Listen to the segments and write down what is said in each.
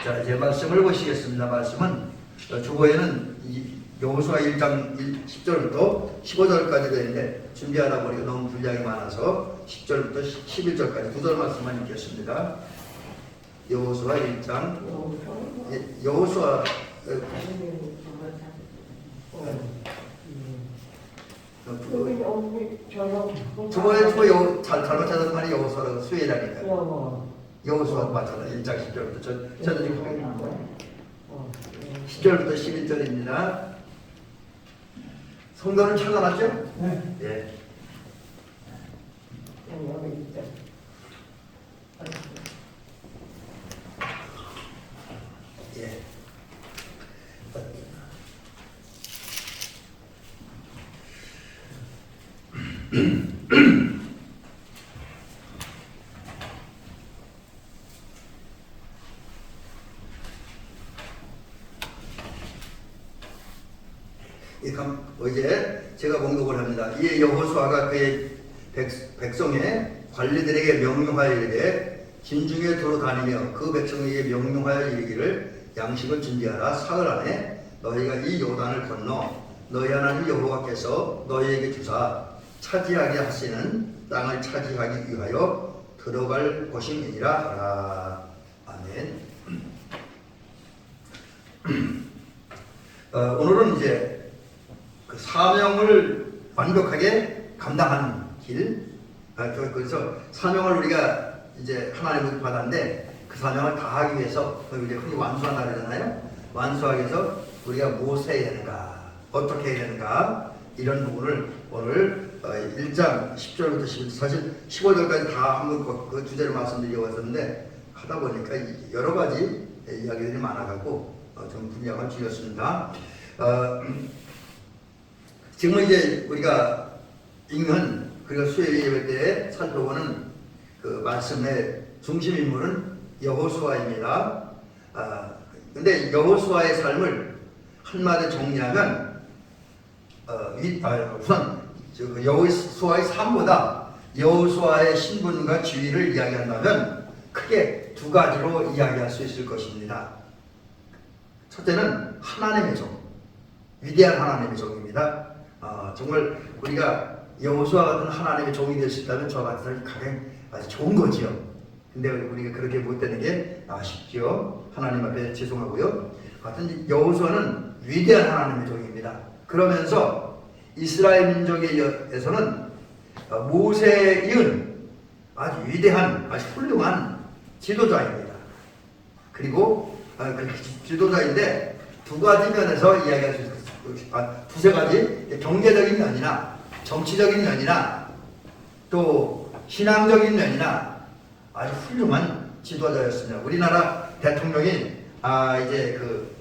자, 이제 말씀을 보시겠습니다. 말씀은 주보에는 여호수아 1장 10절부터 15절까지 되는데 준비하다 보니까 너무 분량이 많아서 10절부터 11절까지 9절 말씀만 읽겠습니다. 여호수아 1장 여호수아 주보에 잘못 찾아서 말이 여호수아라고 수혜라니까요. 여호수아 맞잖아. 1장 10절부터 저는 지금 10절부터 11절입니다. 성경은 찾아놨죠? 네. 예. 예. 어제 제가 공독을 합니다. 이에 여호수아가 그의 백성의 관리들에게 명령하여 이르되 진중에 두루 다니며 그 백성에게 명령하여 이르기를 양식을 준비하라. 사흘 안에 너희가 이 요단을 건너 너희 하나님 여호와께서 너희에게 주사 차지하게 하시는 땅을 차지하기 위하여 들어갈 것임이니라 하라. 아멘. 오늘은 이제 그 사명을 완벽하게 감당하는 길. 그래서 사명을 우리가 이제 하나님으로부터 받았는데 그 사명을 다하기 위해서 이제 흔히 완수한다 그러잖아요. 완수하기 위해서 우리가 무엇을 해야 되는가, 어떻게 해야 되는가, 이런 부분을 오늘 1장 10절부터 11절, 사실 15절까지 다 한번 그 주제를 말씀드리려고 했었는데 하다 보니까 여러 가지 이야기들이 많아가지고 좀 분량을 줄였습니다. 지금은 이제 우리가 읽는 그리고 수요일 예배 때 살펴보는 그 말씀의 중심 인물은 여호수아입니다. 근데 여호수아의 삶을 한마디 정리하면 우선 여호수아의 삶보다 여호수아의 신분과 지위를 이야기한다면 크게 두 가지로 이야기할 수 있을 것입니다. 첫째는 하나님의 종, 위대한 하나님의 종입니다. 정말 우리가 여호수아 같은 하나님의 종이 될 수 있다면 저 같은 사람이 가장 아주 좋은 거지요. 근데 우리가 그렇게 못 되는 게 아쉽죠. 하나님 앞에 죄송하고요. 하여튼 여호수아는 위대한 하나님의 종입니다. 그러면서 이스라엘 민족에서는 모세에 이은 아주 위대한, 아주 훌륭한 지도자입니다. 그리고 그 지도자인데 두 가지 면에서 이야기할 수 있습니다. 두세 가지, 경제적인 면이나 정치적인 면이나 또 신앙적인 면이나 아주 훌륭한 지도자였습니다. 우리나라 대통령이 이제 그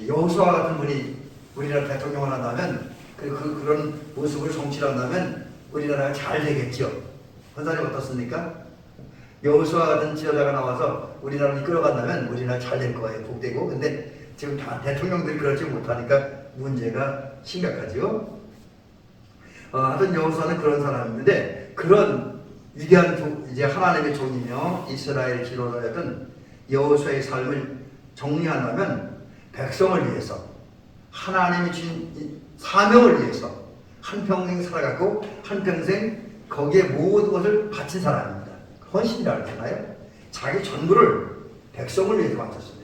여호수아 같은 분이 우리나라 대통령을 한다면 그런 모습을 정치를 한다면 우리나라가 잘 되겠죠. 선사님 어떻습니까? 여호수아 같은 지도자가 나와서 우리나라를 이끌어간다면 우리나라 잘 될 거예요. 복되고. 근데 지금 다 대통령들이 그러지 못하니까 문제가 심각하죠. 하여튼 여호수아는 그런 사람인데 그런 위대한 이제 하나님의 종이며 이스라엘 지도자였던 여호수아의 삶을 정리한다면 백성을 위해서 하나님이 주신 사명을 위해서 한평생 살아가고 한평생 거기에 모든 것을 바친 사람입니다. 헌신이라고 하잖아요. 자기 전부를 백성을 위해서 바쳤습니다.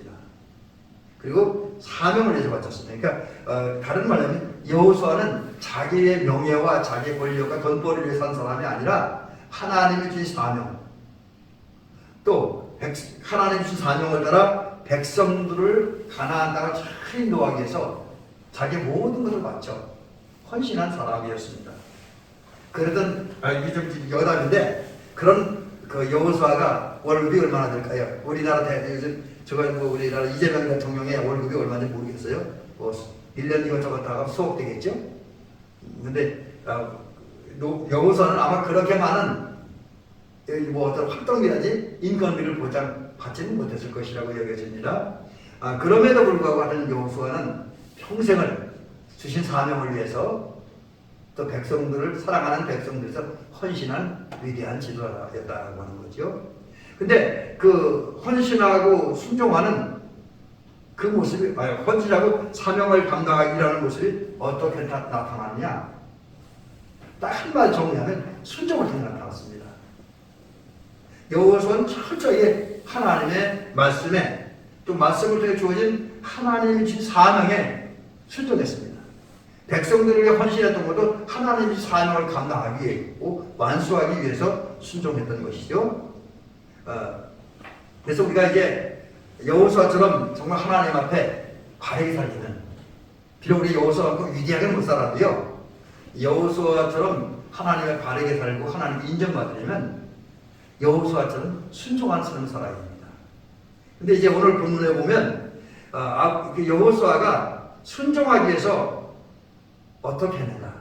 그리고 사명을 위해서 바쳤습니다. 그러니까 다른 말로 하면 여호수아는 자기의 명예와 자기의 권력과 돈벌이를 위해서 산 사람이 아니라 하나님이 주신 사명, 또 하나님이 주신 사명을 따라 백성들을 가나안 땅을 잘 인도하기 위해서 자기 모든 것을 바쳐 헌신한 사람이었습니다. 그러던 이게 좀 여담인데 그런 그 여호수아가 월급이 얼마나 될까요? 우리나라 우리나라 이재명 대통령의 월급이 얼마인지 모르겠어요. 뭐 1년 이것저것 다 하면 수억 되겠죠? 근데 여호수아는 아마 그렇게 많은 뭐 어떤 활동이라든지 인건비를 보장받지는 못했을 것이라고 여겨집니다. 그럼에도 불구하고 하는 여호수아는 평생을 주신 사명을 위해서 또 백성들을 사랑하는 백성들에서 헌신한 위대한 지도자였다고 하는 거죠. 근데 그 헌신하고 순종하는 그 모습이, 헌신하고 사명을 감당하기라는 모습이 어떻게 나타났냐? 딱 한마디 정리하면 순종을 통해 나타났습니다. 여호수아는 철저히 하나님의 말씀에, 또 말씀을 통해 주어진 하나님이 주신 사명에 순종했습니다. 백성들에게 헌신했던 것도 하나님의 사명을 감당하기 위해고 완수하기 위해서 순종했던 것이죠. 그래서 우리가 이제 여호수아처럼 정말 하나님 앞에 바르게 살기는, 비록 우리 여호수아만큼 위대하게는 못 살아도요, 여호수아처럼 하나님의 바르게 살고 하나님 인정받으려면 여호수아처럼 순종하는 삶을 살아야 됩니다. 근데 이제 오늘 본문에 보면 여호수아가 순종하기 위해서 어떻게 했는가?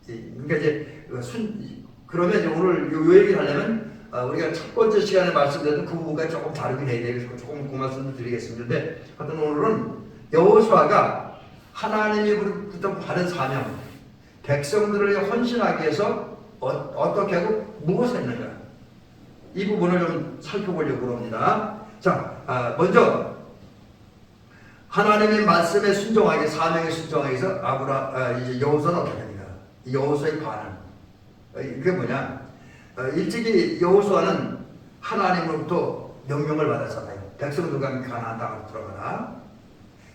그러니까 이제 그러면 이제 오늘 요 얘기를 하려면 우리가 첫 번째 시간에 말씀드렸던 그 부분과 조금 다르게 해야 되고 조금 그 말씀을 드리겠습니다. 근데 하여튼 오늘은 여호수아가 하나님으로부터 받은 사명, 백성들을 헌신하기 위해서 어떻게 하고 무엇을 했는가, 이 부분을 좀 살펴보려고 합니다. 자, 먼저 하나님의 말씀에 순종하기, 사명에 순종하기 위해서 이제 여호수아는 어떻게 합니까? 여호수아의 반응, 그게 뭐냐? 일찍이 여호수아는 하나님으로부터 명령을 받았잖아요. 백성들과 가나안 땅으로 들어가라.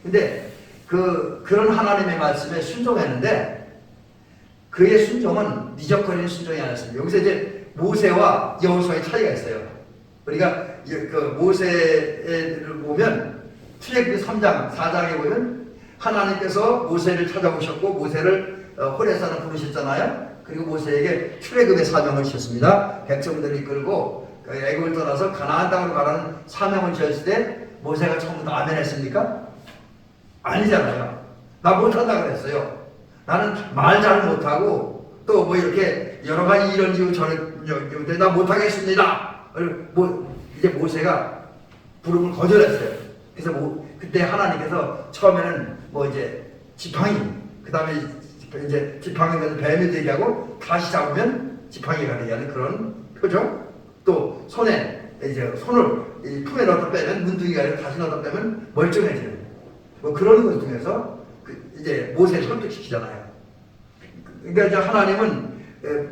근데 그런 하나님의 말씀에 순종했는데 그의 순종은 미적거리는 순종이 아니었습니다. 여기서 이제 모세와 여호수아의 차이가 있어요. 우리가 그 모세를 보면 출애굽기 3장, 4장에 보면 하나님께서 모세를 찾아오셨고 모세를 호레산을 부르셨잖아요. 그리고 모세에게 출애굽의 사명을 주셨습니다. 백성들을 이끌고 애굽을 떠나서 가나안 땅으로 가라는 사명을 주셨을 때 모세가 처음부터 아멘 했습니까? 아니잖아요. 나 못한다 그랬어요. 나는 말 잘 못하고 또 뭐 이렇게 여러 가지 이런 이유 저런 나 못하겠습니다. 이제 모세가 부름을 거절했어요. 그래서 그때 하나님께서 처음에는 이제 지팡이, 그 다음에 이제 지팡이면 뱀이 되게 하고 다시 잡으면 지팡이가 되게 하는 그런 표정, 또 손에 이제 손을 이 품에 넣었다 빼면 문둥이가 되고 다시 넣었다 빼면 멀쩡해지는 그런 것을 통해서 이제 모세를 설득시키잖아요. 그러니까 이제 하나님은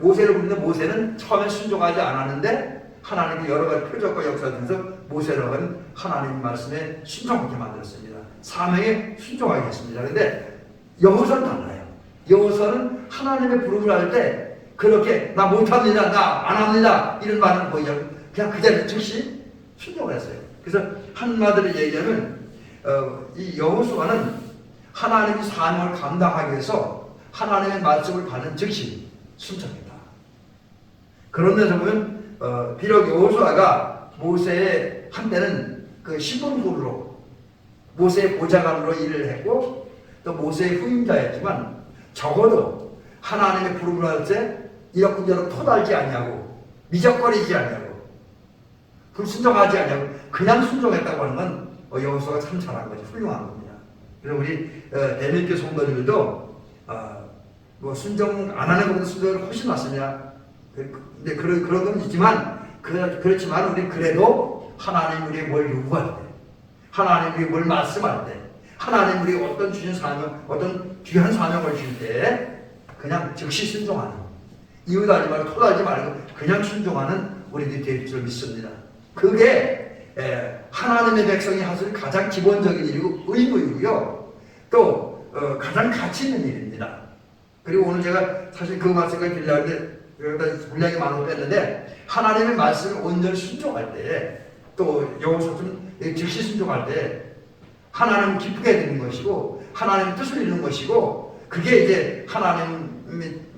모세를 부르는데 모세는 처음에 순종하지 않았는데 하나님이 여러 가지 표적과 역사를 통해서 모세라는 하나님 말씀에 순종하게 만들었습니다. 사명에 순종하게 했습니다. 그런데 여호수아는 달라요. 여호수아는 하나님의 부름을 할 때 그렇게 나 못합니다, 나 안 합니다 이런 말은 거의 그냥 그 자리에 즉시 순종을 했어요. 그래서 한마디로 얘기하면 이 여호수아는 하나님의 사명을 감당하기 위해서 하나님의 말씀을 받는 즉시 순종했다. 그런 데서 보면 비록 여호수아가 모세의 한때는 그 신분으로 모세의 보좌관으로 일을 했고 또 모세의 후임자였지만 적어도 하나님의 부름을 할 때 이럭저럭 토달지 않냐고, 미적거리지 않냐고, 불순종하지 않냐고 그냥 순종했다고 하는 건 여호수아가 참 잘한 거죠. 훌륭한 겁니다. 그래서 우리 대민교 성도들도 순종 안 하는 것보다 순종이 훨씬 낫습니다. 근데 그런 건 있지만 그렇지만 우리 그래도 하나님 우리에게 뭘 요구할 때, 하나님 우리에게 뭘 말씀할 때, 하나님 우리에게 어떤 주신 사명, 어떤 귀한 사명을 줄 때 그냥 즉시 순종하는, 이유달지 말고 토달지 말고 그냥 순종하는 우리들이 될 줄 믿습니다. 그게 하나님의 백성이 하실 가장 기본적인 일이고 의무이고요. 또 가장 가치 있는 일입니다. 그리고 오늘 제가 사실 그 말씀을 드리려는데 여기다 분량이 많아서 뺐는데 하나님의 말씀을 온전히 순종할 때, 또 여호수아처럼 즉시 순종할 때 하나님을 기쁘게 되는 것이고 하나님의 뜻을 이루는 것이고 그게 이제 하나님이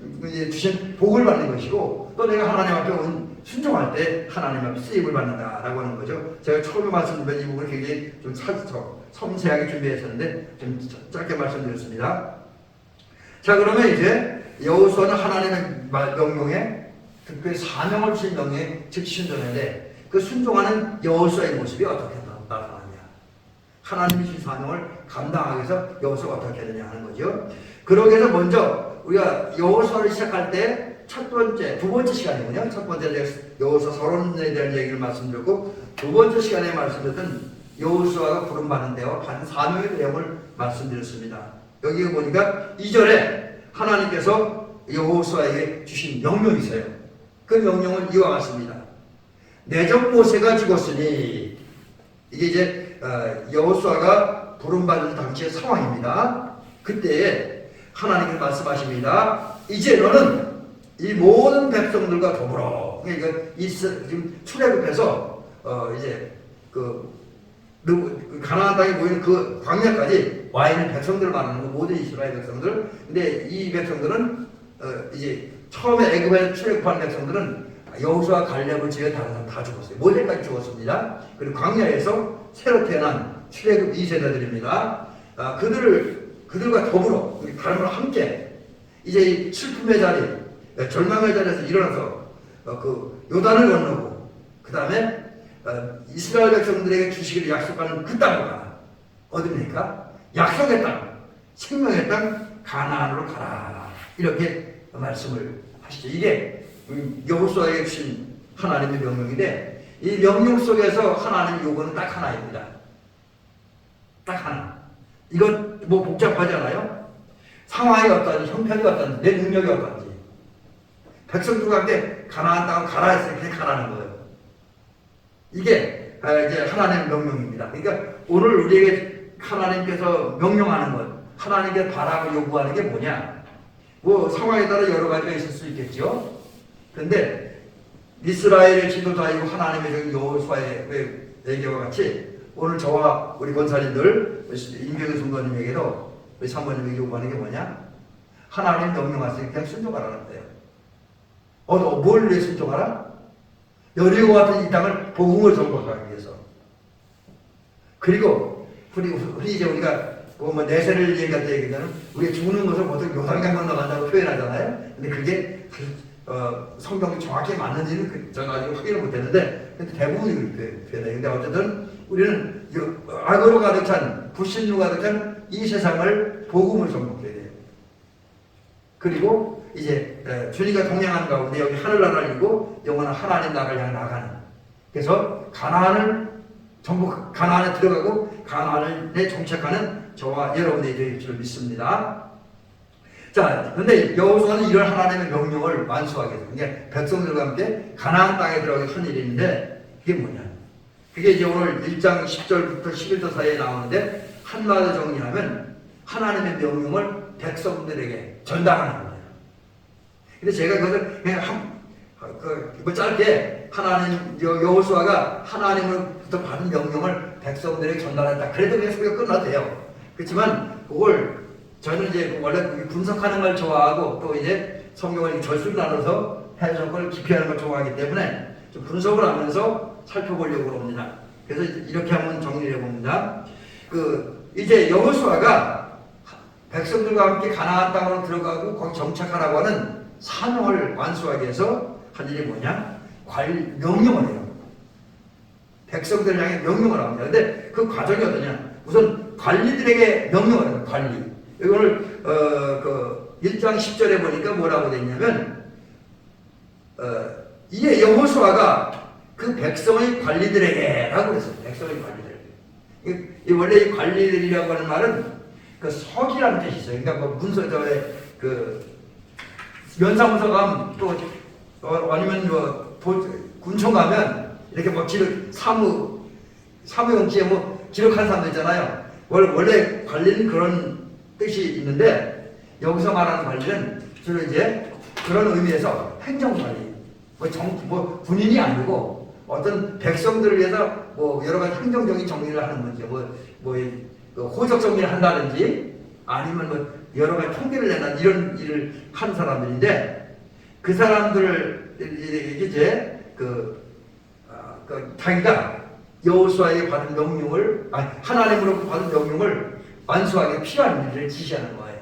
주신 복을 받는 것이고 또 내가 하나님 앞에 순종할 때 하나님 앞에 쓰임을 받는다라고 하는 거죠. 제가 처음에 말씀드린 이 부분을 굉장히 좀 섬세하게 준비했었는데 좀 짧게 말씀드렸습니다. 자, 그러면 이제 여호수아는 하나님의 명령에 특별히 사명을 주신 명령에 즉시 순종했는데 그 순종하는 여호수아의 모습이 어떻게 나타나냐, 하나님이 주신 사명을 감당하기 위해서 여호수아가 어떻게 되느냐 하는 거죠. 그러기 위해서 먼저 우리가 여호수아를 시작할 때 두 번째 시간이군요. 첫 번째 여호수아 서론에 대한 얘기를 말씀드렸고, 두 번째 시간에 말씀드렸던 여호수아가 부름받은 데와 받은 사명의 내용을 말씀드렸습니다. 여기 보니까 2절에 하나님께서 여호수아에게 주신 명령이 있어요. 그 명령은 이와 같습니다. 내적 모세가 죽었으니, 이게 이제 여호수아가 부름받은 당시의 상황입니다. 그때에 하나님이 말씀하십니다. 이제 너는 이 모든 백성들과 더불어, 그러니까 지금 출애굽해서 이제 가나안 땅에 모이는 그 광야까지 와 있는 백성들을 말하는 거, 모든 이스라엘 백성들. 근데 이 백성들은 이제 처음에 애굽에 출애굽한 백성들은 여호수아 갈렙을 제외 다른 사람 다 죽었어요. 모세까지 죽었습니다. 그리고 광야에서 새로 태어난 출애굽 2세대들입니다. 그들과 더불어 다른 함께 이제 이 슬픔의 자리, 절망의 자리에서 일어나서 그 요단을 건너고, 그 다음에 이스라엘 백성들에게 주시기를 약속하는 그 땅으로 가라. 어디입니까? 약속의 땅, 생명의 땅 가나안으로 가라. 이렇게 말씀을 하시죠. 이게 여호수아에게 주신 하나님의 명령인데, 이 명령 속에서 하나님의 요구는 딱 하나입니다. 딱 하나. 이건 뭐 복잡하지 않아요? 상황이 어떤지, 형편이 어떤지, 내 능력이 어떤지, 백성들과 함께 가나안 땅을 가라 했을 때 가라는 거예요. 이게 이제 하나님의 명령입니다. 그러니까 오늘 우리에게 하나님께서 명령하는 것, 하나님께 바라고 요구하는 게 뭐냐? 뭐 상황에 따라 여러 가지가 있을 수 있겠죠. 그런데 이스라엘의 지도자이고 하나님의 여호수아의 얘기와 같이 오늘 저와 우리 권사님들, 임경희 선교님에게도 우리 사모님에게 요구하는 게 뭐냐? 하나님 명령하세요. 그냥 순종하라는 거예요. 뭘 위해 순종하라? 여리고 같은 이 땅을 복음을 전복하기 위해서. 그리고 이제 우리가 뭐 내세를 얘기할 때 얘기하면 우리가 죽는 것을 보통 요단강 건너간다고 표현하잖아요. 근데 그게 성경이 정확히 맞는지는 저는 아직 확인을 못했는데, 근데 대부분이 그렇게 표현해요. 근데 어쨌든 우리는 악으로 가득 찬, 불신으로 가득 찬 이 세상을 복음을 전복해야 돼요. 그리고 이제 주님과 동행하는 가운데 여기 하늘나라를 이루고 영원한 하나님 나라를 향해 나가는, 그래서 가나안에 들어가고 가나안에 정착하는 저와 여러분들이 될 줄 믿습니다. 자, 근데 여호수아는 이런 하나님의 명령을 완수하게 돼요. 그러니까 백성들과 함께 가나안 땅에 들어가기 한 일인데, 그게 뭐냐? 그게 이제 오늘 1장 10절부터 11절 사이에 나오는데, 한마디로 정리하면 하나님의 명령을 백성들에게 전달하는 거예요. 근데 제가 그것을 그냥 짧게 여호수아가 하나님으로부터 받은 명령을 백성들에게 전달했다. 그래도 그냥 소리가 끝나도 돼요. 그렇지만 그걸 저는 이제 원래 분석하는 걸 좋아하고, 또 이제 성경을 절수를 나눠서 해석을 깊이 하는 걸 좋아하기 때문에 좀 분석을 하면서 살펴보려고 합니다. 그래서 이렇게 한번 정리를 해봅니다. 이제 여호수아가 백성들과 함께 가나안 땅으로 들어가고 거기 정착하라고 하는 사명을 완수하기 위해서 한 일이 뭐냐? 명령을 해요. 백성들을 향해 명령을 합니다. 근데 그 과정이 어떠냐? 우선 관리들에게 명령을 해요. 관리. 이거를 1장 10절에 보니까 뭐라고 되어 있냐면, 이에 여호수아가 그 백성의 관리들에게 라고 그랬어요. 백성의 관리들에게. 원래 이 관리들이라고 하는 말은 서기라는 뜻이 있어요. 그러니까 문서에 연사문서 가면 또 아니면 군청 가면 이렇게 사무용지에 기록한 사람도 있잖아요. 원래 관리는 그런 뜻이 있는데, 여기서 말하는 관리는 주로 이제 그런 의미에서 행정관리, 군인이 아니고 어떤 백성들을 위해서 여러 가지 행정적인 정리를 하는 거죠. 호적 정리를 한다든지 아니면 여러 가지 통계를 내는 이런 일을 하는 사람들인데, 그 사람들에게 이제 자기가 여호수아에게 받은 명령을, 하나님으로부터 받은 명령을 완수하기 필요한 일을 지시하는 거예요.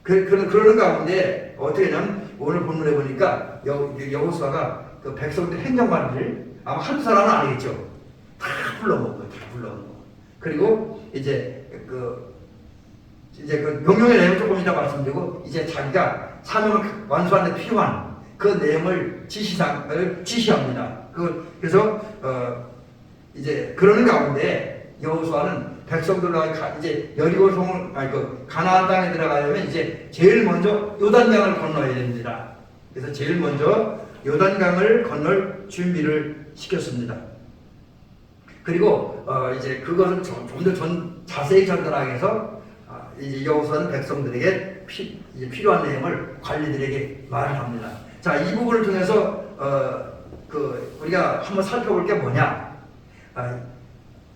그러는 가운데 어떻게 하냐면, 오늘 본문에 보니까 여호수아가 그 백성들 행정관리를 아마 한 사람은 아니겠죠. 다 불러먹어요. 그리고 이제 그 명령의 내용 조금 이따 말씀드리고, 이제 자기가 사명을 완수하는 데 필요한 그 내용을 지시합니다. 그래서 이제 그러는 가운데 여호수아는 백성들과 이제 여리고성을 가나안 땅에 들어가려면 이제 제일 먼저 요단강을 건너야 됩니다. 그래서 제일 먼저 요단강을 건널 준비를 시켰습니다. 그리고 이제 그것을 좀 더 자세히 전달하기 위해서 이제 여호수아는 백성들에게 이제 필요한 내용을 관리들에게 말을 합니다. 자, 이 부분을 통해서 우리가 한번 살펴볼 게 뭐냐?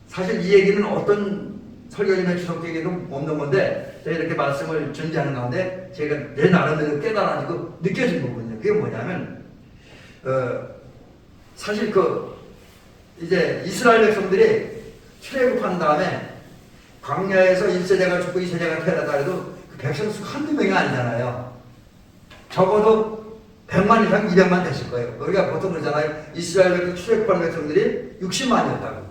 사실 이 얘기는 어떤 설교인의 주석에게도 없는 건데 제가 이렇게 말씀을 준비하는 가운데 제가 내 나름대로 깨달아지고 느껴진 부분이에요. 그게 뭐냐면 사실 이제 이스라엘 백성들이 출애굽한 다음에 광야에서 1세대가 죽고 2세대가 태어나다 해도 그 백성 수 한두 명이 아니잖아요. 적어도 100만 이상 200만 됐을 거예요. 우리가 보통 그러잖아요. 이스라엘 백성 출애굽한 백성들이 60만이었다고.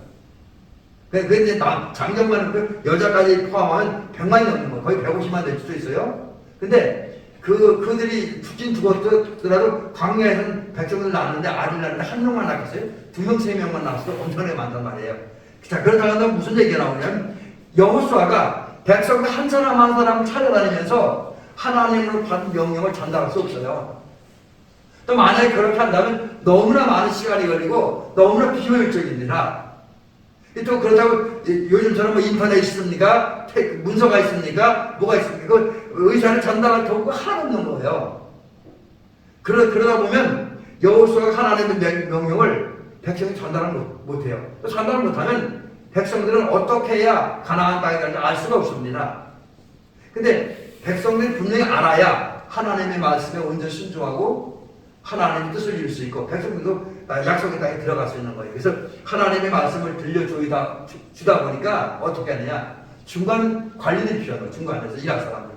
그게 이제 장정만 여자까지 포함하면 100만이 넘는 거예요. 거의 150만 될 수도 있어요. 근데 그들이 죽었더라도 광야에서는 백성들 낳았는데 아들 낳는데 한 명만 낳았어요. 2명, 3명만 낳았어도 엄청나게 많단 말이에요. 자, 그렇다고 무슨 얘기가 나오냐면 여호수아가 백성들 한 사람 한 사람을 찾아다니면서 하나님으로 받은 명령을 전달할 수 없어요. 또 만약에 그렇게 한다면 너무나 많은 시간이 걸리고 너무나 비효율적입니다. 또 그렇다고 요즘처럼 뭐 인터넷 있습니까? 문서가 있습니까? 뭐가 있습니까? 의사를 전달할 도구가 하나도 없는 거예요. 그러다 보면 여호수아가 하나님의 명령을 백성이 전달을 못해요. 전달을 못하면 백성들은 어떻게 해야 가나안 땅에 갈지 알 수가 없습니다. 근데 백성들이 분명히 알아야 하나님의 말씀에 온전히 순종하고 하나님의 뜻을 이룰 수 있고 백성들도 약속의 땅에 들어갈 수 있는 거예요. 그래서 하나님의 말씀을 들려주다 보니까 어떻게 하느냐, 중간 관리들이 필요한 거예요. 중간에서 일할 사람들.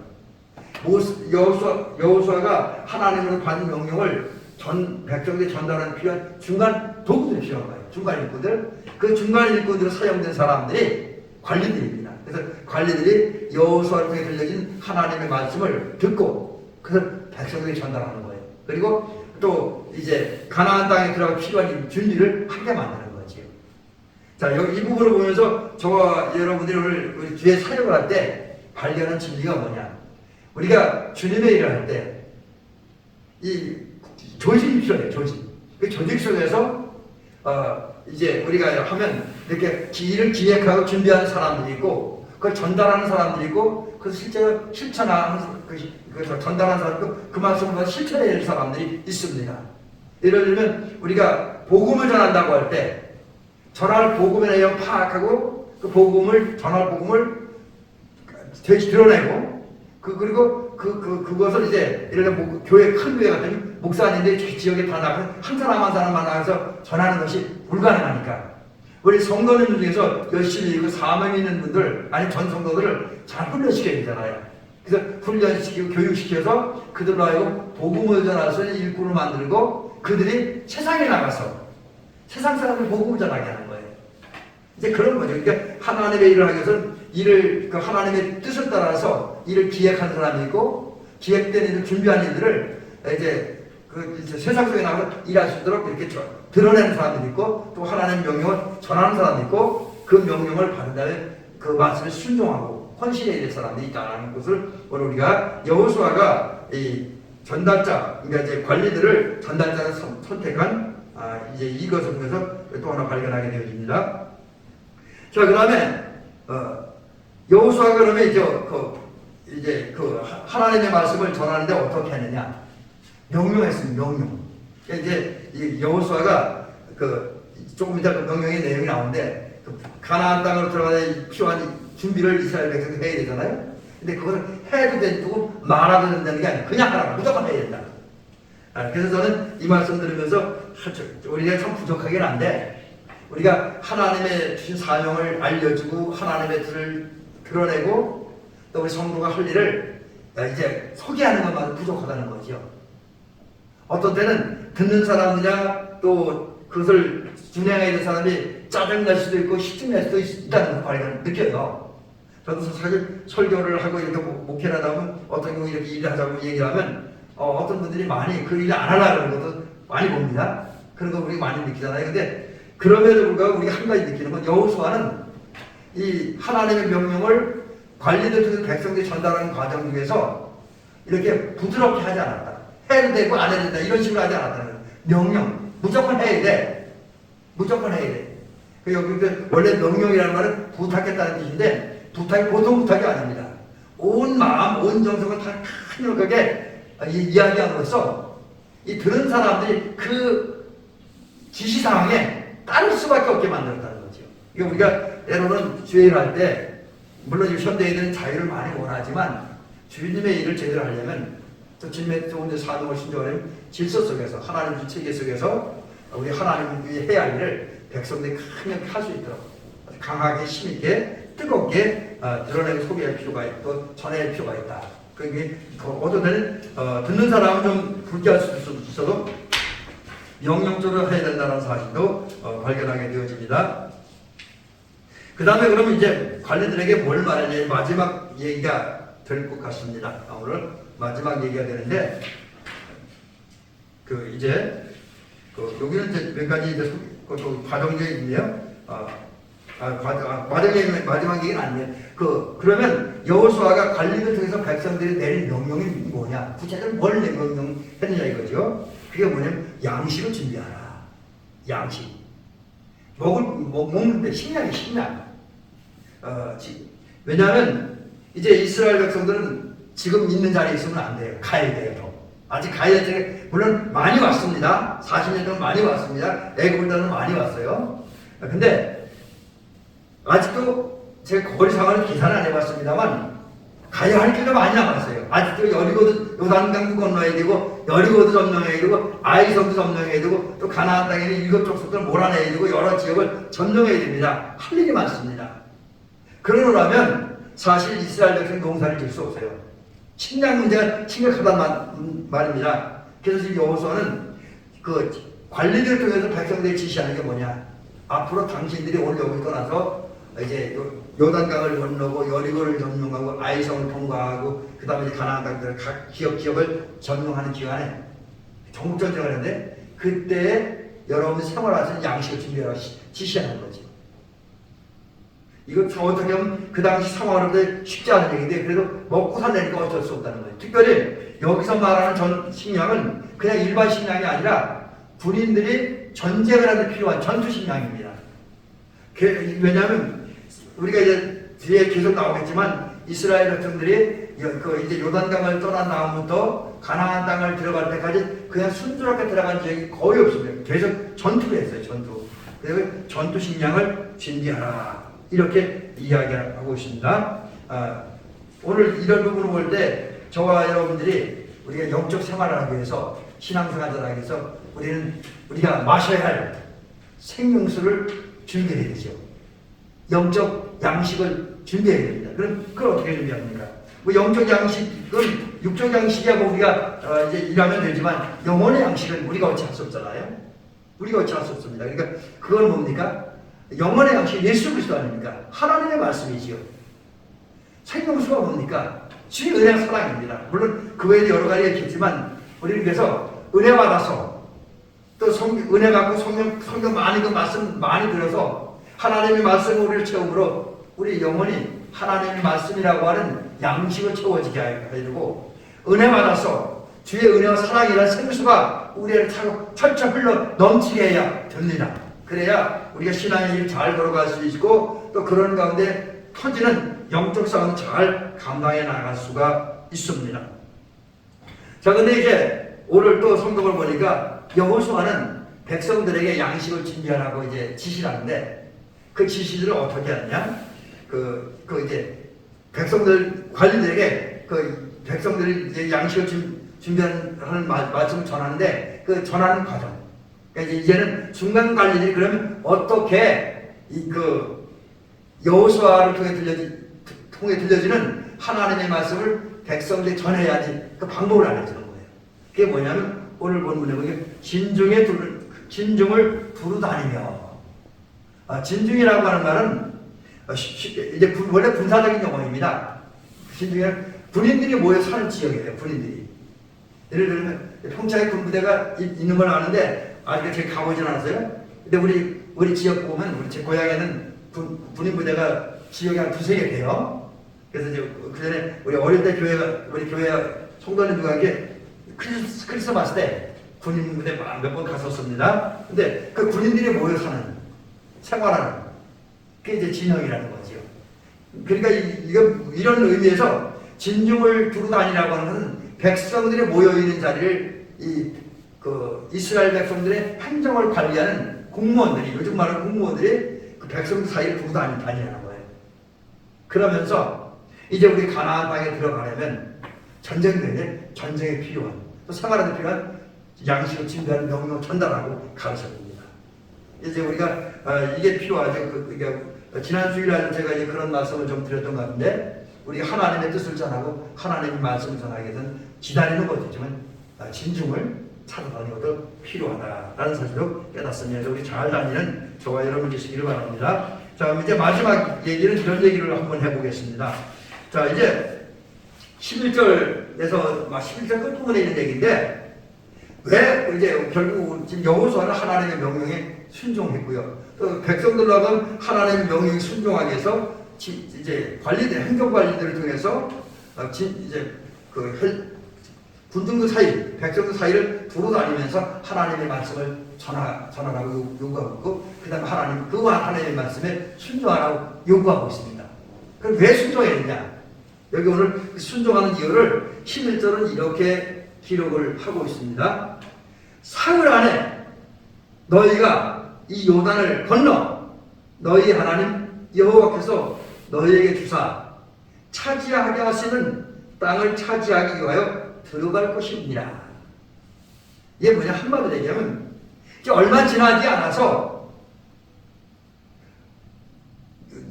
여호수아가 하나님으로 받은 명령을 백성들이 전달하는 필요한 중간 도구들이 필요한 거예요. 중간 일꾼들. 그 중간 일꾼으로 사용된 사람들이 관리들입니다. 그래서 관리들이 여호수아를 통해 들려진 하나님의 말씀을 듣고 그래서 백성들이 전달하는 거예요. 그리고 또 이제 가나안 땅에 들어갈 필요한 준비를 하게 만드는 거죠. 자, 여기 이 부분을 보면서 저와 여러분들이 오늘 우리 뒤에 사역을 할 때 발견한 진리가 뭐냐? 우리가 주님의 일을 할 때 이 조직이 필요해요. 조직. 그 조직 속에서 이제 우리가 하면 이렇게 일을 기획하고 준비하는 사람들이 있고 그걸 전달하는 사람들이 있고 그래서 실제로 실천하는 전달하는 사람도 그 말씀을 실천해야 될 사람들이 있습니다. 예를 들면 우리가 복음을 전한다고 할 때 전할 복음의 내용 파악하고 그 전할 복음을 드러내고 그리고 그것을 이제 예를 들면 교회 큰 교회 같은 목사님들이 지역에 다 나가서 한 사람 한 사람 만나서 전하는 것이 불가능하니까 우리 성도님들 중에서 열심히 일고 사명이 있는 분들 아니면 전 성도들을 잘 훈련시켜야 되잖아요. 그래서 훈련시키고 교육시켜서 그들로 하여금 복음을 전할 수 있는 일꾼을 만들고 그들이 세상에 나가서 세상 사람들 복음을 전하게 하는 거예요. 이제 그런 거죠. 그러니까 하나님의 일을 하기 위해서는 하나님의 뜻을 따라서 일을 기획한 사람이 있고 기획된 일을 준비한 일들을 이제 세상 속에 나가서 일할 수 있도록 이렇게 드러내는 사람들이 있고 또 하나님의 명령을 전하는 사람이 있고 그 명령을 받은 다음에 그 말씀에 순종하고 헌신해야 될 사람들이 있다는 것을 오늘 우리가 여호수아가 이 전달자, 그러니까 이제 관리들을 전달자가 선택한 이제 이것을 통해서 또 하나 발견하게 되어집니다. 자, 그다음에 여호수아가 그러면 이제 하나님의 말씀을 전하는데 어떻게 하느냐? 명령했습니다. 명령. 그러니까 이제 이 여호수아가 조금 이따 그 명령의 내용이 나오는데 가나안 땅으로 들어가는 필요한 준비를 이스라엘 백성이 해야 되잖아요. 근데 그것을 해도 되고 말아도 된다는 게 아니라 그냥 하라. 무조건 해야 된다. 그래서 저는 이 말씀 들으면서 우리가 참 부족하긴 한데 우리가 하나님의 주신 사명을 알려주고 하나님의 뜻을 드러내고 또 우리 성도가 할 일을 이제 소개하는 것만 부족하다는 거죠. 어떤 때는 듣는 사람이나 또 그것을 준행해야 되는 사람이 짜증날 수도 있고 시증날 수도 있다는 걸 느껴요. 저도 사실 설교를 하고 이렇게 목회를 하다 보면 어떤 경우 이렇게 일을 하자고 얘기를 하면 어떤 분들이 많이 그 일을 안 하려고 하는 것도 많이 봅니다. 그런 거 우리가 많이 느끼잖아요. 근데 그럼에도 불구하고 우리가 한 가지 느끼는 건 여호수아는 이 하나님의 명령을 관리들 통해서 백성들이 전달하는 과정 중에서 이렇게 부드럽게 하지 않았다. 해도 되고 안 해도 된다. 이런 식으로 하지 않았다는 거예요. 명령. 무조건 해야 돼. 무조건 해야 돼. 여기 원래 명령이라는 말은 부탁했다는 뜻인데 부탁이 보통 부탁이 아닙니다. 온 마음, 온 정성을 다 강력하게 이야기함으로써 이 들은 사람들이 그 지시사항에 따를 수밖에 없게 만들었다는 거죠. 이게 우리가 때로는 주일을 할 때 물론 현대인들은 자유를 많이 원하지만 주님의 일을 제대로 하려면 또 주님의 좋은 사명을 신조하는 질서 속에서 하나님의 체계 속에서 우리 하나님이 해야 할 일을 백성들이 강하게 할 수 있도록 강하게 힘있게 뜨겁게 드러내고 소개할 필요가 있고 전해야 할 필요가 있다. 그게 어떤 때는 듣는 사람은 좀 불쾌할 수도 있어도 명령적으로 해야 된다는 사실도 발견하게 되어집니다. 그 다음에 그러면 이제 관리들에게 뭘 말하냐 마지막 얘기가 될 것 같습니다. 오늘 마지막 얘기가 되는데 여기는 이제 몇 가지 이제 과정이 있네요. 과정이 마지막 얘기는 아니에요. 그러면 여호수아가 관리를 통해서 백성들이 내린 명령이 뭐냐? 구체적으로 뭘 명령했느냐 이거죠. 그게 뭐냐면 양식을 준비하라. 양식. 먹는데 식량. 왜냐하면 이제 이스라엘 백성들은 지금 있는 자리에 있으면 안 돼요. 가야 돼요. 아직 가야 돼. 물론 많이 왔습니다. 40년 동안 많이 왔습니다. 애굽보다는 많이 왔어요. 근데 아직도 제가 거리상을 계산 안 해봤습니다만 가야 할 길도 많이 남았어요. 아직도 여리고도 요단강도 건너야 되고 여리고도 점령해야 되고 아이성도 점령해야 되고 또 가나안 땅에는 7쪽 속들을 몰아내야 되고 여러 지역을 점령해야 됩니다. 할 일이 많습니다. 그러려면 사실 이스라엘 백성이 농사를 지을 수 없어요. 식량 문제가 심각하단 말입니다. 그래서 지금 여호수아는 그 관리들을 통해서 백성들이 지시하는 게 뭐냐? 앞으로 당신들이 오늘 여기 떠나서 이제 요단강을 건너고 여리고를 점령하고 아이성을 통과하고 그 다음에 가나안 땅들 각 지역을 점령하는 기간에 전국전쟁을 하는데 그때 여러분 생활하시는 양식을 준비하라 지시하는 거죠. 이거 어떻게 하면 그 당시 상황으로 쉽지 않은 얘기인데 그래도 먹고 살려니까 어쩔 수 없다는 거예요. 특별히 여기서 말하는 전 식량은 그냥 일반 식량이 아니라 군인들이 전쟁을 하는 데 필요한 전투 식량입니다. 왜냐하면 우리가 이제 뒤에 계속 나오겠지만 이스라엘 백성들이 이제 요단강을 떠난 다음부터 가나안 땅을 들어갈 때까지 그냥 순조롭게 들어간 적이 거의 없습니다. 계속 전투를 했어요. 그래서 전투 식량을 준비하라. 이렇게 이야기하고 있습니다. 오늘 이런 부분을 볼 때 저와 여러분들이 우리가 영적 생활을 하기 위해서 신앙생활을 하기 위해서 우리가 마셔야 할 생명수를 준비해야 되죠. 영적 양식을 준비해야 됩니다. 그럼 그걸 어떻게 준비합니까? 영적 양식은 육적 양식이야 우리가 이제 일하면 되지만 영혼의 양식은 우리가 어찌 할 수 없잖아요. 우리가 어찌 할 수 없습니다. 그러니까 그건 뭡니까? 영혼의 양식 예수 그리스도 아닙니까? 하나님의 말씀이지요. 생명수가 뭡니까? 주의 은혜와 사랑입니다. 물론 그 외에도 여러 가지가 있겠지만 우리는 그래서 은혜 받아서 또 은혜 받고 성경 많이 그 말씀 많이 들어서 하나님의 말씀을 우리를 채움으로 우리 영혼이 하나님의 말씀이라고 하는 양식을 채워지게 해야 되고 은혜 받아서 주의 은혜와 사랑이라는 생수가 우리를 차고 철철 흘러 넘치게 해야 됩니다. 그래야 우리가 신앙의 길 잘 걸어갈 수 있고 또 그런 가운데 터지는 영적 싸움 잘 감당해 나갈 수가 있습니다. 자, 근데 이제 오늘 또 성경을 보니까 여호수아는 백성들에게 양식을 준비하라고 이제 지시를 하는데 그 지시들을 어떻게 하느냐? 이제 백성들 관리들에게 백성들이 이제 양식을 준비하는 말씀을 전하는데 그 전하는 과정. 그러니까 이제는 중간 관리들이 그러면 어떻게 여호수아를 통해 들려지는 하나님의 말씀을 백성들이 전해야지 그 방법을 알려주는 거예요. 그게 뭐냐면 오늘 본문에 보면 진중을 두루 다니며 진중이라고 하는 말은 이제 원래 군사적인 용어입니다. 진중은 군인들이 모여 사는 지역이에요. 군인들이 예를 들면 평창에 군부대가 있는 걸 아는데 아직 제가 가보진 않았어요. 근데 우리 지역 보면 제 고향에는 군인 부대가 지역에 한 두세 개 돼요. 그래서 이제 그 전에 우리 어릴 때 우리 교회 성도님들과 함께 크리스마스 때 군인 부대 몇 번 갔었습니다. 근데 그 군인들이 모여 사는 생활하는 그게 이제 진영이라는 거죠. 그러니까 이런 의미에서 진중을 두루 다니라고 하는 것은 백성들이 모여 있는 자리를 이스라엘 백성들의 행정을 관리하는 공무원들이, 요즘 말하는 공무원들이 그 백성 사이를 두루 다니라는 거예요. 그러면서 이제 우리 가나안 땅에 들어가려면 전쟁에 필요한, 또 생활하는 필요한 양식을 준비하는 명령을 전달하고 가르쳤습니다. 이제 우리가 이게 필요하죠. 지난 주일날 제가 이제 그런 말씀을 좀 드렸던 것 같은데, 우리가 하나님의 뜻을 전하고 하나님의 말씀을 전하기 위해서는 기다리는 것도 있지만 진중을 찾아다니는 것도 필요하다라는 사실을 깨닫습니다. 우리 잘 다니는 저와 여러분 되시기를 바랍니다. 자, 그럼 이제 마지막 얘기는 이런 얘기를 한번 해보겠습니다. 자, 이제 11절에서 11절 끝부분에 있는 얘기인데, 왜 이제 결국 지금 여호수아는 하나님의 명령에 순종했고요. 또 백성들로 하여금 하나님의 명령에 순종하기 위해서 이제 행정 관리들을 통해서 이제 군중들 사이, 백성들 사이를 두루 다니면서 하나님의 말씀을 전하라고 요구하고 있고, 그 다음에 하나님의 말씀에 순종하라고 요구하고 있습니다. 그럼 왜 순종해야 되냐? 여기 오늘 순종하는 이유를 11절은 이렇게 기록을 하고 있습니다. 사흘 안에 너희가 이 요단을 건너 너희 하나님 여호와께서 너희에게 주사 차지하게 하시는 땅을 차지하기 위하여 들어갈 것입니다. 이게 뭐냐? 한마디로 얘기하면 이제 얼마 지나지 않아서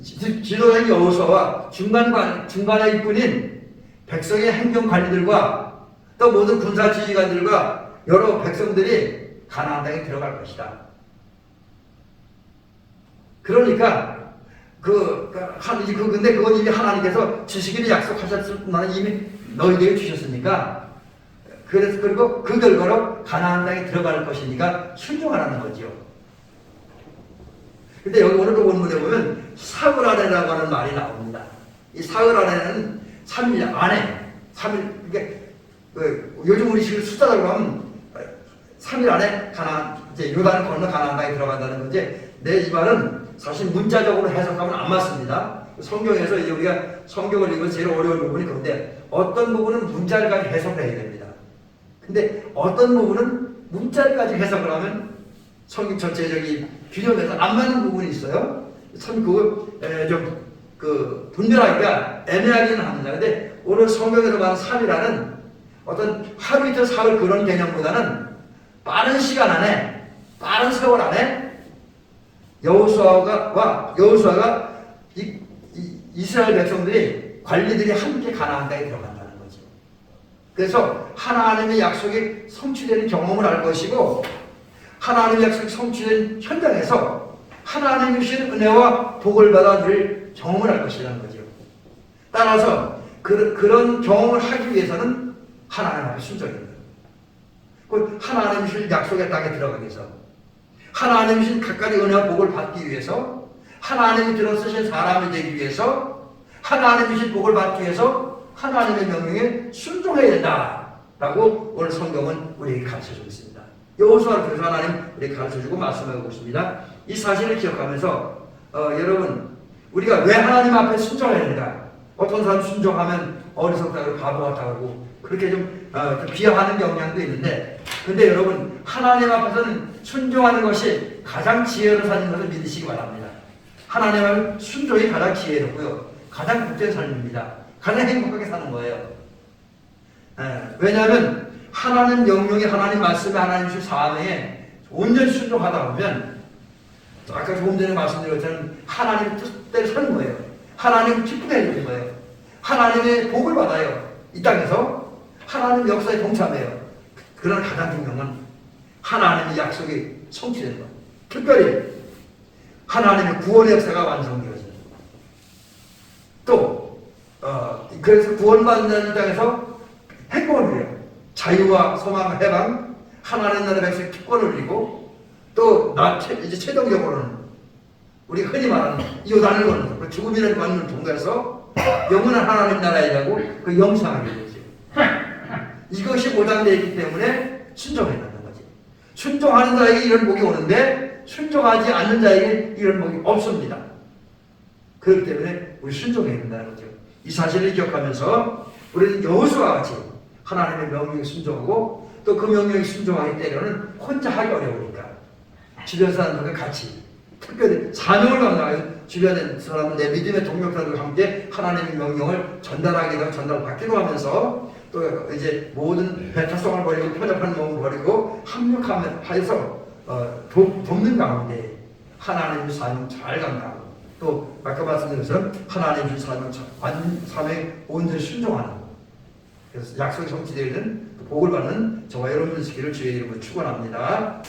지도자인 여호수아와 중간에 일꾼인 백성의 행정관리들과 또 모든 군사지휘관들과 여러 백성들이 가나안 땅에 들어갈 것이다. 그러니까 근데 그건 이미 하나님께서 주시기를 약속하셨을 뿐만 아니라 이미 너희에게 주셨으니까, 그리고 그 결과로 가나안 땅에 들어갈 것이니까 순종하라는 거지요. 근데 여기 오늘 본문에 보면 사흘 안에라고 하는 말이 나옵니다. 이 사흘 안에는 3일 안에, 3일, 이게 요즘 우리 식으로 숫자로 하면 3일 안에 이제 요단을 건너 가나안 땅에 들어간다는 건지, 이 말은 사실 문자적으로 해석하면 안 맞습니다. 성경에서 이제 우리가 성경을 읽으면 제일 어려운 부분이 그런데, 어떤 부분은 문자를 가지고 해석을 해야 됩니다. 근데 어떤 부분은 문자를 가지고 해석을 하면 성경 전체적인 균형에서 안 맞는 부분이 있어요. 참 분별하기가 애매하기는 합니다. 근데 오늘 성경에서 말하는 3일이라는 어떤 하루 이틀 사흘 그런 개념보다는 빠른 시간 안에, 빠른 세월 안에 여호수아가 이스라엘 백성들이, 관리들이 함께 가나안 땅에 들어간다는 거죠. 그래서 하나님의 약속이 성취되는 경험을 할 것이고, 하나님의 약속이 성취된 현장에서 하나님이 주신 은혜와 복을 받아 늘 경험을 할 것이라는 거죠. 따라서 그런 경험을 하기 위해서는 하나님 앞에 순종입니다. 하나님이 주신 약속의 땅에 들어가기 위해서, 하나님이 주신 각가지 은혜와 복을 받기 위해서, 하나님이 들어쓰신 사람이 되기 위해서, 하나님이 주신 복을 받기 위해서 하나님의 명령에 순종해야 된다라고 오늘 성경은 우리에게 가르쳐주고 있습니다. 여호수아를 통해서 하나님 우리에게 가르쳐주고 말씀하고 있습니다. 이 사실을 기억하면서 여러분, 우리가 왜 하나님 앞에 순종해야 되는가? 어떤 사람 순종하면 어리석다고 바보 같다고 그렇게 좀 비하하는 경향도 있는데, 근데 여러분, 하나님 앞에서는 순종하는 것이 가장 지혜로운 삶인 것을 믿으시기 바랍니다. 하나님 앞에 순종이 가장 지혜롭고요, 가장 복된 삶입니다. 가장 행복하게 사는 거예요. 왜냐하면 하나님 명령에, 하나님 말씀에, 하나님 주신 사명에 온전히 순종하다 보면, 아까 조금 전에 말씀드렸잖아요. 하나님 뜻대로 사는 거예요. 하나님 기쁘게 해주는 거예요. 하나님의 복을 받아요. 이 땅에서 하나님 역사에 동참해요. 그런 가장 중요한 건 하나님의 약속이 성취되는 것. 특별히 하나님의 구원의 역사가 완성되어져요. 또 그래서 구원받는 이 땅에서 행복을 누려요. 자유와 소망, 해방, 하나님 나라 백성 특권을 누리고 또 이제 최종적으로는 우리가 흔히 말하는 요단을 건너서 그 죽음이라는 관문을 통과해서 영원한 하나님 나라이라고 그 영상하게 되죠. 이것이 보장되어 있기 때문에 순종해야 한다는 거지. 순종하는 자에게 이런 복이 오는데 순종하지 않는 자에게 이런 복이 없습니다. 그렇기 때문에 우리 순종해야 된다는 거죠. 이 사실을 기억하면서 우리는 여호수아와 같이 하나님의 명령에 순종하고 또 그 명령에 순종하기 때문에는 혼자 하기 어려우니까 주변 사람들과 같이 특별히 사명을 감당해서 주변의 사람들, 내 믿음의 동력사들과 함께 하나님의 명령을 전달하기도 하고 전달받기도 하면서 또 이제 모든 배타성을 버리고 편협한 마음을 버리고 합력하여서 돕는 가운데 하나님의 삶을 잘 감당하고 또 아까 말씀드린 것처럼 하나님의 삶에 온전히 순종하는 그래서 약속이 성취되는 복을 받는 저와 여러분들 되시기를 주의 이름으로 축원합니다.